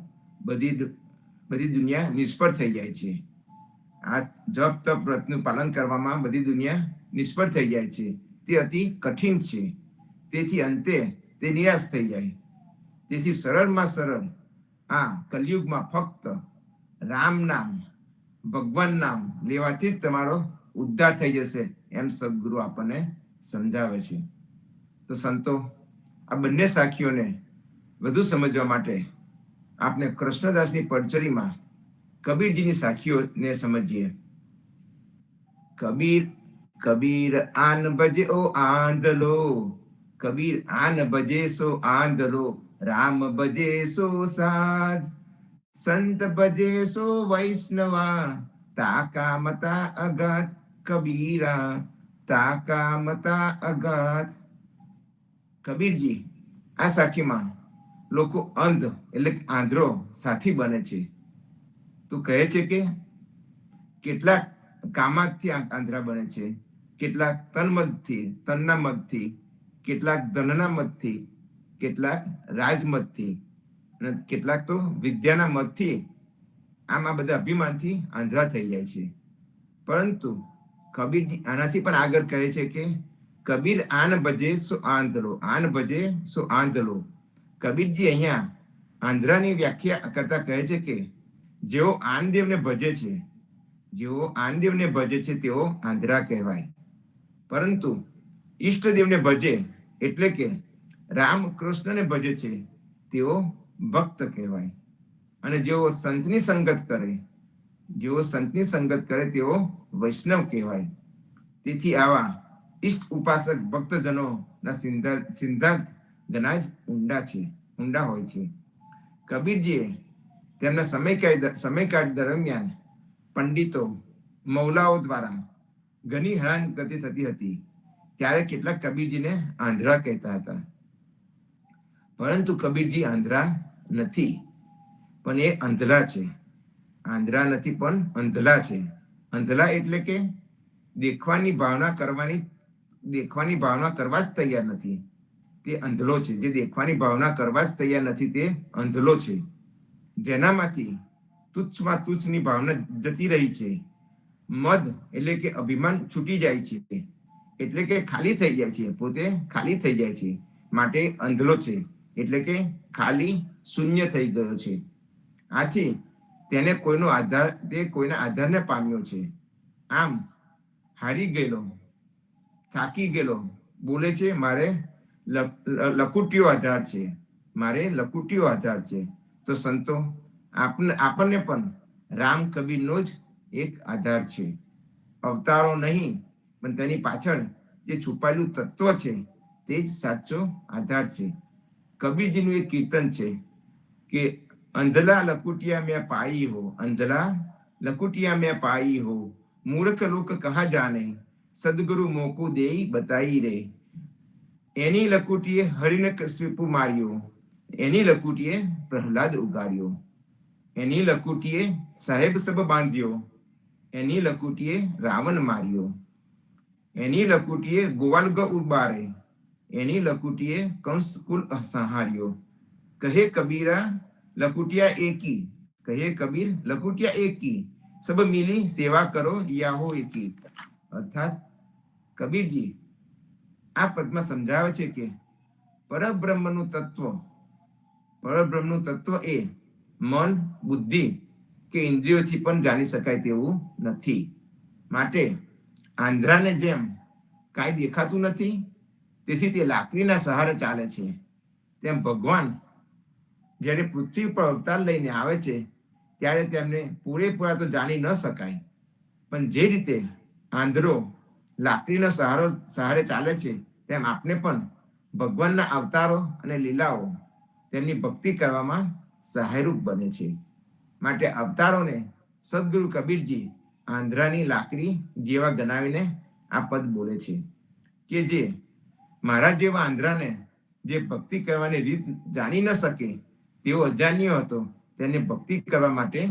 બધી દુનિયા નિષ્ફળ થઈ જાય છે. આ જપ તપ વ્રતનું પાલન કરવામાં બધી દુનિયા નિષ્ફળ થઈ જાય છે. તે અતિ કઠિન છે. તેથી અંતે તે નિરાશ થઈ જાય. તેથી સરળમાં સરળ આ કલયુગમાં ફક્ત રામ નામ, ભગવાન નામ લેવાથી જ તમારો ઉદ્ધાર થઈ જશે, એમ સદગુરુ આપણને સમજાવે છે. તો સંતો આ બંને સાખીઓને વધુ સમજવા માટે આપણે કૃષ્ણદાસની પરચરીમાં કબીરજીની સાખીઓને સમજીએ. કબીર આન ભજે ઓ આંધલો, કબીર આન ભજે સો આંધલો, રામ ભજે સો સાધ, સંત ભજે સો વૈષ્ણવા, તાકા મતા અગાધ, કબીરા તાકા મતા અગાધ. કબીરજી આ સાખીમાં લોકો અંધ એટલે આંધળો સાથી બને છે. તો કહે છે કે કેટલાક કામાથી આંધળા બને છે, કેટલાક તનના મદથી, કેટલાક ધનના મદથી, કેટલાક રાજમદથી, અને કેટલાક તો વિદ્યાના મદથી, આમ આ બધા અભિમાનથી આંધળા થઈ જાય છે. પરંતુ કબીરજી આનાથી પણ આગળ કહે છે કે કબીર આન ભજે સો આંધળો, આન ભજે સો આંધળો, કબીરજી અહીંયા આંધ્રાની વ્યાખ્યા કરતા કહે છે કે જેઓ આનદેવને ભજે છે, જેઓ આનદેવને ભજે છે તેઓ આંધળા કહેવાય, પરંતુ ઈષ્ટદેવને ભજે એટલે કે રામ કૃષ્ણને ભજે છે તેઓ ભક્ત કહેવાય. અને જેઓ સંતની સંગત કરે, જેઓ સંતની સંગત કરે તેઓ વૈષ્ણવ કહેવાય. તેથી આવા ઈષ્ટ ઉપાસક ભક્તજનોના સિદ્ધાંત ઘણા જ ઊંડા હોય છે. કબીરજીએ તેમના સમયકાળ દરમિયાન પંડિતો, મૌલાઓ દ્વારા ઘણી હેરાનગતિ થતી હતી. ત્યારે કેટલાક કબીરજીને આંધળા કહેતા હતા, પરંતુ કબીરજી આંધળા નથી, પણ એ અંધલા છે. આંધળા નથી પણ અંધલા છે. અંધલા એટલે કે દેખવાની ભાવના કરવા જ તૈયાર નથી, તે અંધલો છે. જે દેખવાની ભાવના કરવા જ તૈયાર નથી તે અંધલો છે. જેનામાંથી તુચ્છમાં તુચ્છની ભાવના જતી રહી છે. મદ એટલે કે અભિમાન છૂટી જાય છે, એટલે કે ખાલી થઈ જાય છે, પોતે ખાલી થઈ જાય છે, માટે અંધલો છે. એટલે કે ખાલી શૂન્ય થઈ ગયો છે. આથી તેને કોઈના આધારને પામ્યો છે. આમ હારી ગયેલો, થાકી ગયેલો બોલે છે, મારે લકુટીયો આધાર છે, મારે લકુટીયો આધાર છે. તો સંતો આપણને પણ રામ કબીરનો જ એક આધાર છે. અવતારો નહીં, પણ તેની પાછળ જે છુપાયેલું તત્વ છે તે જ સાચો આધાર છે. કબીરજીનું એક કીર્તન છે કે અંધલા લકુટિયા મેં પાઈ હો, અંધલા લકુટિયા મેં પાઈ હો, મૂર્ખ લોક કહા જાને, સદગુરુ મોકુ દેઈ બતાઈ રે. એની લકુટીએ હરિને કશ્યપુ માર્યો, એની લકુટીએ પ્રહલાદ ઉગાડ્યો, એની લકુટીએ સાહેબ સબ બાંધ્યો, એની લકુટીએ રાવણ માર્યો, એની લકુટીએ ગોવાલગ ઉબારે, એની લકુટીએ કંસ કુલ સંહાર્યો. કહે કબીરા લકુટિયા એકી, કહે કબીર લકુટિયા એકી, સબ મિલી સેવા કરો યાહો એકી. અર્થાત કબીરજી આ પદમાં સમજાવે છે કે પરબ્રહ્મનું તત્વ એ મન, બુદ્ધિ કે ઇન્દ્રિયોથી પણ જાણી શકાય તેવું નથી. માટે આંધળાને જેમ કાંઈ દેખાતું નથી, તેથી તે લાકડીના સહારે ચાલે છે, તેમ ભગવાન જ્યારે પૃથ્વી પર અવતાર લઈને આવે છે ત્યારે તેમને પૂરેપૂરા તો જાણી ન શકાય, પણ જે રીતે આંધળો લાકડીનો સહારે ચાલે છે તેમ આપણે પણ ભગવાનના અવતારો અને લીલાઓ તેમની ભક્તિ કરવામાં સહાયરૂપ બને છે. માટે અવતારોને સદગુરુ કબીરજી આંધળાની લાકડી જેવા ગણાવીને આ પદ બોલે છે કે જે મારા જેવા આંધળાને જે ભક્તિ કરવાની રીત જાણી ન શકે, તેવો અજાણ્યો હતો, તેને ભક્તિ કરવા માટે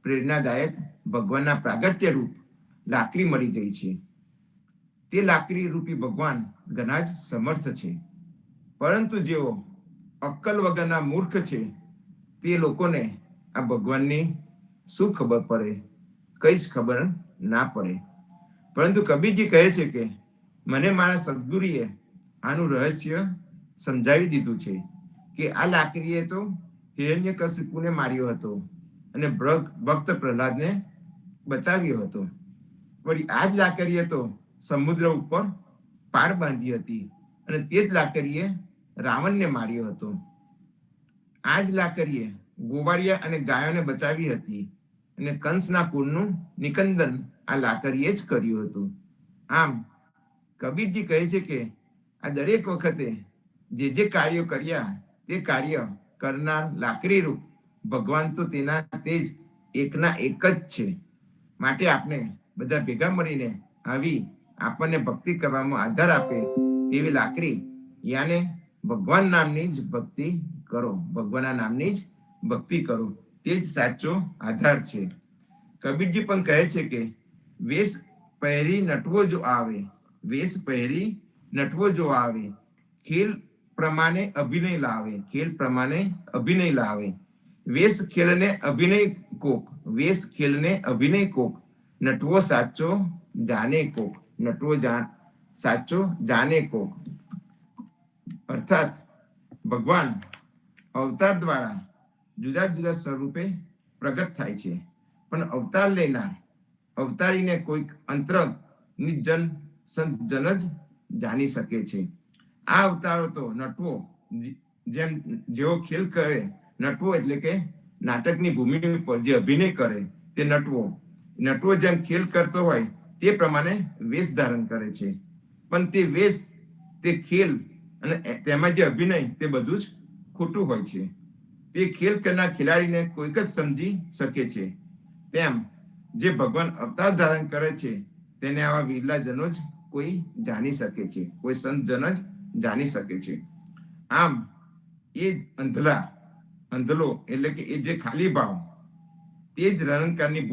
પ્રેરણાદાયક ભગવાનના પ્રાગટ્ય રૂપ લાકડી મળી ગઈ છે. તે લાકડી રૂપી ભગવાન ઘણા જ સમર્થ છે, પરંતુ જેઓ અક્કલ વગરના મૂર્ખ છે તે લોકોને આ ભગવાનની શું ખબર પડે? કઈ જ ખબર ના પડે. પરંતુ કબીરજી કહે છે કે મને મારા સદગુરુએ આનું રહસ્ય સમજાવી દીધું છે કે આ લાકડીએ તો હિરણ્યકશિપુને માર્યો હતો અને ભક્ત પ્રહલાદને બચાવ્યો હતો. વળી આ જ લાકડીએ તો સમુદ્ર ઉપર પાર બાંધી હતી અને તે જ લાકડીએ રાવણને માર્યો હતો. આ જ લાકડીએ ગોવાળિયા અને ગાયોને બચાવી હતી અને કંસના કુળનું નિકંદન આ લાકડીએ જ કર્યું હતું. આમ કબીરજી કહે છે કે આ દરેક વખતે જે કાર્યો કર્યા તે કાર્ય કરનાર લાકડી રૂપ ભગવાન તો તેના તે જ એકના એક જ છે. માટે આપણે બધા ભેગા મળીને આવી આપણને ભક્તિ કરવામાં આધાર આપે તેવી લાકડી યાને ભગવાન નામની જ ભક્તિ કરો, ભગવાનના નામની જ ભક્તિ કરો, તે જ સાચો આધાર છે. કબીરજી પણ કહે છે કે વેશ પહેરી નટવો જો આવે, વેશ પહેરી નટવો જો આવે, ખેલ પ્રમાણે અભિનય લાવે, ખેલ પ્રમાણે અભિનય લાવે, વેશ ખેલને અભિનય કોક, વેશ ખેલને અભિનય કોક, નટવો સાચો જાને કોક, નટવો સાચો જાને કોક. અર્થાત ભગવાન અવતાર દ્વારા જુદા જુદા સ્વરૂપે પ્રગટ થાય છે, પણ અવતાર લેનાર અવતારીને કોઈક અંતરંગ જન જ જાણી શકે છે. આ અવતારો તો નટવો જેવો ખેલ કરે, નટવો એટલે કે નાટકની ભૂમિ ઉપર જે અભિનય કરે તે નટવો જેમ ખેલ કરતો હોય તે પ્રમાણે વેશ ધારણ કરે છે, પણ તે વેશ, તે ખેલ અને તેમાં જે અભિનય તે બધું જ ખોટું હોય છે. તે ખેલ કરનાર ખેલાડીને કોઈક જ સમજી શકે છે. તેમ જે ભગવાન અવતાર ધારણ કરે છે તેને આવા વિરલા જનો જ કોઈ જાણી શકે છે, કોઈ સંત જન જ જાણી શકે છે. આમ એ જ અંધલો એટલે કે એ જે ખાલી ભાવ, તે જ રણકારની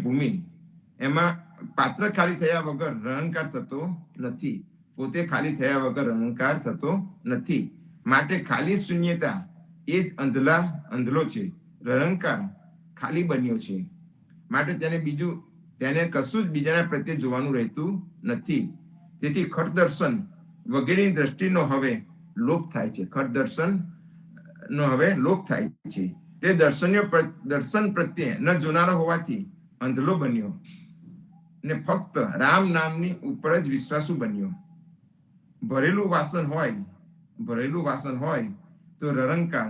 ભૂમિ, એમાં પાત્ર ખાલી થયા વગર રણકાર થતો નથી, પોતે ખાલી થયા વગર રણકાર થતો નથી. માટે ખાલી શૂન્યતા એ જ અંધલો છે. રણકાર ખાલી બન્યો છે, માટે તેને કશું જ બીજાના પ્રત્યે જોવાનું રહેતું નથી. તેથી ખટ દર્શન વગેરેની દ્રષ્ટિનો હવે લોપ થાય છે. ખટ દર્શન નો હવે લોપ થાય છે. તે દર્શન પ્રત્યે ન જોનારો હોવાથી અંધલો બન્યો ને ફક્ત રામ નામની ઉપર જ વિશ્વાસુ બન્યો. ભરેલું વાસન હોય તો રણકાર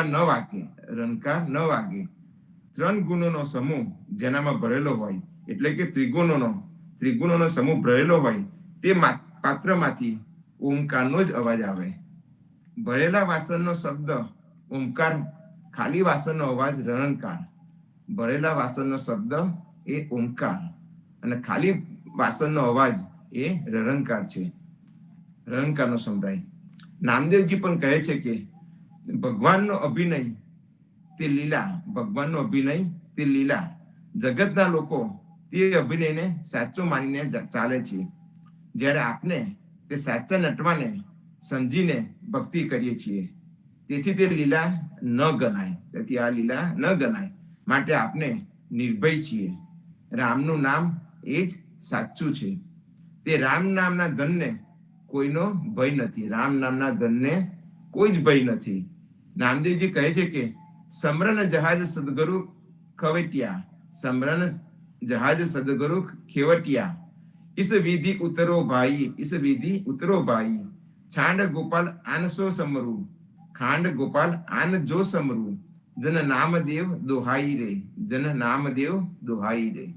ન વાગે. ત્રણ ગુણોનો સમૂહ જેનામાં ભરેલો હોય, એટલે કે ત્રિગુણોનો સમૂહ ભરેલો હોય, તે પાત્રમાંથી ઓમકારનો જ અવાજ આવે. ભરેલા વાસણનો શબ્દ ઓમકાર, ખાલી વાસણનો અવાજ રણકાર. ભરેલા વાસણનો શબ્દ એ ઓમકાર અને ખાલી વાસણનો અવાજ એ રણકાર છે, રણકારનો સમરાય. નામદેવજી પણ કહે છે કે ભગવાનનો અભિનય તે લીલા. જગતના લોકો તે અભિનયને સાચો માનીને ચાલે છે, જ્યારે આપણે તે સાચા નટવાને સમજીને ભક્તિ કરીએ છીએ. તેથી તે લીલા ન ગણાય. માટે આપણે નિર્ભય છીએ. રામનું નામ એ જ સાચું છે. તે રામ નામના ધનને કોઈનો ભય નથી. કોઈ જ ભય નથી. નામદેવજી કહે છે કે સમરન જહાજ સદગુરુ ખેવટિયા, इस विधि उतरो भाई, छांड गोपाल आन सो समरू, खांड गोपाल आन जो समरू, जन नामदेव दोहाई रे.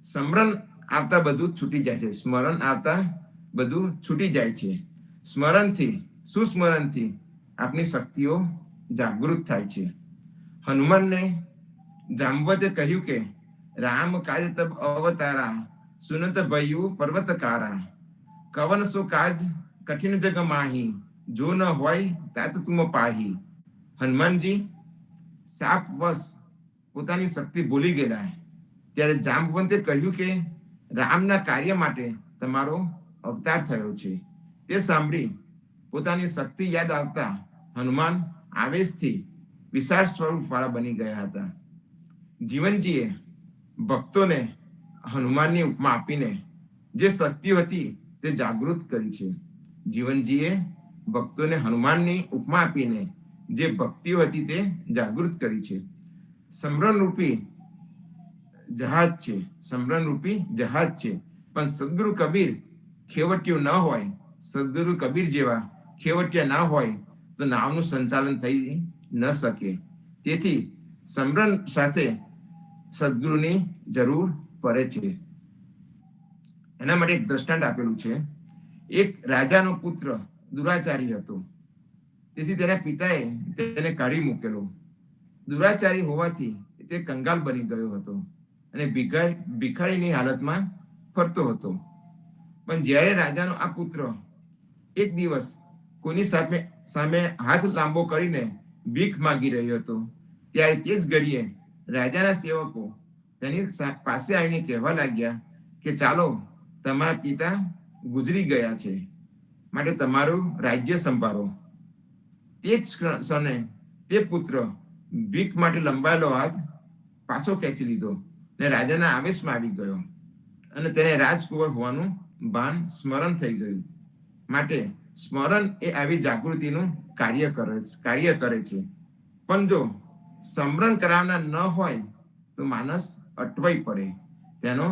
સ્મરણ આવતા બધું છૂટી જાય છે. સ્મરણ આવતા બધું છૂટી જાય છે. સુસ્મરણથી આપની શક્તિઓ જાગૃત થાય છે. હનુમાનને જાંબવતે કહ્યું કે રામ કાજ તબ અવતારા, સુનત ભયું પર્વતકારા, કવન સો કાજ કઠિન જગ માહી, જો ન હોય તાત તુમ પાહી. હનુમાનજી શાપવશ પોતાની શક્તિ ભૂલી ગયેલા, ત્યારે જાંબવંતે કહ્યું કે રામના કાર્ય માટે તમારો અવતાર થયો છે. તે સાંભળી પોતાની શક્તિ યાદ આવતા હનુમાન આવેશથી વિશાળ સ્વરૂપ વાળા બની ગયા હતા. જીવનજીએ ભક્તોને હનુમાનની ઉપમા આપીને જે શક્તિઓ હતી તે જાગૃત કરી છે. જીવનજીએ ભક્તોને હનુમાનની ઉપમા આપીને જે ભક્તિઓ હતી તે જાગૃત કરી છે. સમરણરૂપી જહાજ છે, પણ સદગુરુ કબીર ખેવટિયું ન હોય, સદગુરુ કબીર જેવા ખેવટિયા ના હોય તો નાવનું સંચાલન થઈ ન શકે. તેથી સમરણ સાથે સદગુરુની જરૂર પડે છે. એના માટે એક દ્રષ્ટાંત આપેલું છે. એક રાજાનો પુત્ર દુરાચારી હતો, તેથી તેના પિતાએ તેને કાઢી મૂકેલો. દુરાચારી હોવાથી તે કંગાલ બની ગયો હતો અને ભિખારીની હાલતમાં ફરતો હતો. પણ જ્યારે રાજાનો આ પુત્ર એક દિવસ કોઈની સામે હાથ લાંબો કરીને ભીખ માંગી રહ્યો હતો, ત્યારે તે જ ઘડીએ રાજાના સેવકો તેની પાસે આવીને કહેવા લાગ્યા કે ચાલો, તમારા પિતા ગુજરી ગયા છે, માટે તમારું રાજ્ય સંભાળો. તે જ ક્ષણે તે પુત્ર ભીખ માટે લંબાયેલો હાથ પાછો ખેંચી લીધો ને રાજાના આવેશમાં આવી ગયો અને તેને રાજકુંવર હોવાનું ભાન સ્મરણ થઈ ગયું. માટે સ્મરણ એ આવી જાગૃતિનું કાર્ય કરે છે. પણ જો સ્મરણ કરાવનાર ન હોય તો માણસ અટવાઈ પડે. તેનો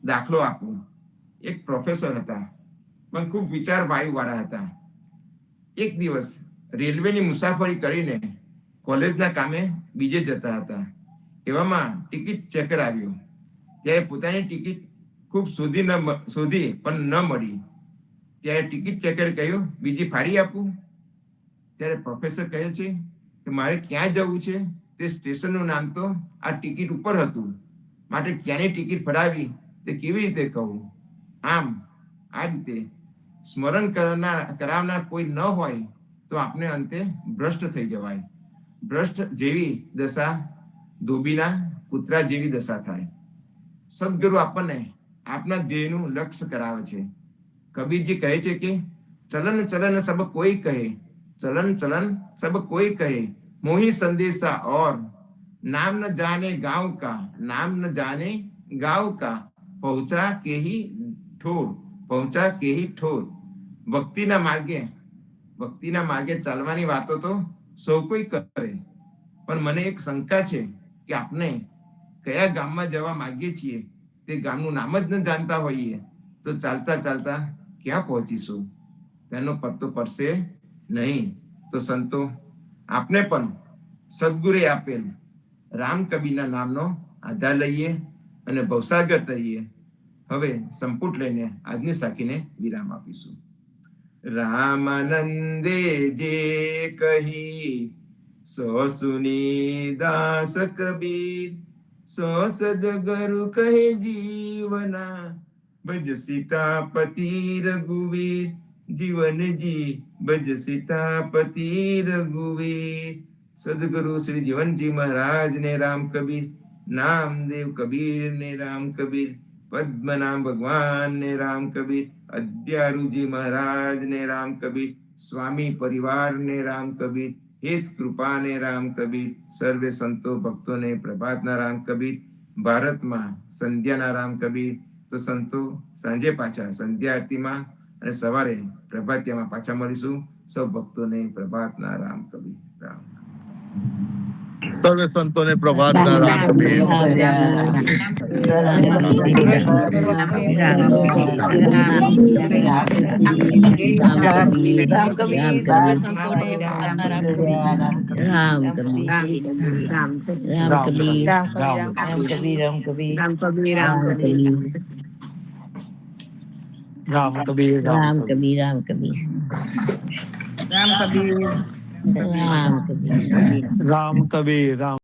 દાખલો આપું. એક પ્રોફેસર હતા, પણ ખૂબ વિચાર વાળા હતા. એક દિવસ રેલવેની મુસાફરી કરીને કોલેજના કામે બીજે જતા હતા. એવામાં ટિકિટ ચેકર આવ્યો. ત્યારે પોતાની ટિકિટ ખૂબ શોધી પણ ન મળી. ત્યારે ટિકિટ ચેકરે કહ્યું, બીજી ફાડી આપું? ત્યારે પ્રોફેસર કહે છે કે મારે ક્યાં જવું છે તે સ્ટેશનનું નામ તો આ ટિકિટ ઉપર હતું, માટે ક્યાંની ટિકિટ ફરાવી તે કેવી રીતે કહું? આમ આ રીતે સ્મરણ કરાવનાર કોઈ ન હોય તો આપણે અંતે ભ્રષ્ટ થઈ જવાય. ભ્રષ્ટ જેવી દશા ધોબીના કૂતરા જેવી દશા થાય. સદગુરુ આપણને આપના ધ્યેયનું લક્ષ્ય કરાવે છે. કબીરજી કહે છે કે ચલન ચલન સબ કોઈ કહે, ચલન ચલન સબ કોઈ કહે, મોહી સંદેશા और नाम न जाने गांव का, नाम न जाने गांव का, पहुंचा के ही ठोर, पहुंचा के ही ठोर. ભક્તિના માર્ગે ચાલવાની વાતો તો સૌ કોઈ કરે, પણ મને એક શંકા છે કે આપણે કયા ગામમાં જવા માંગીએ છીએ તે ગામનું નામ જ ન જાણતા હોઈએ તો ચાલતા ચાલતા ક્યાં પહોંચીશું? તેનો પત્તો પડશે નહીં. તો સંતો, આપણે પણ સદગુરુએ આપેલ રામ કબીરના નામનો આધાર લઈએ અને ભવસાગર તરીએ હવે સંપુટ લઈને આજની સાખીને વિરામ આપીશું. રામાનંદે જે કહી સો સુની દાસ કબીર, સો સદગુરુ કહે જીવના, ભજ સીતાપતિ રઘુવીર, જીવનજી ભજ સીતાપતિ રઘુવીર. સદગુરુ શ્રી જીવનજી મહારાજ ને રામ કબીર, નામદેવ કબીર ને રામ કબીર, પદ્મનાભ ભગવાન ને રામ કબીર, અદ્યારુજી મહારાજ ને રામ કબીર, સ્વામી પરિવાર ને રામ કબીર, હેત કૃપા ને રામ કબીર, સર્વે સંતો ભક્તોને પ્રભાતના રામ કબીર, ભારતમાં સંધ્યાના રામ કબીર. તો સંતો, સાંજે પાછા સંધ્યા આરતીમાં અને સવારે પ્રભાતિયામાં પાછા મળીશું. સૌ ભક્તોને પ્રભાતના રામ કબીર. રામ સર્વે સંતોને પ્રભાતના રામ કબીર. રામ કબીર, રામ કબીર, રામ કબીર, રામ કબીર, રામ કબીર, રામ કબીર, રામ.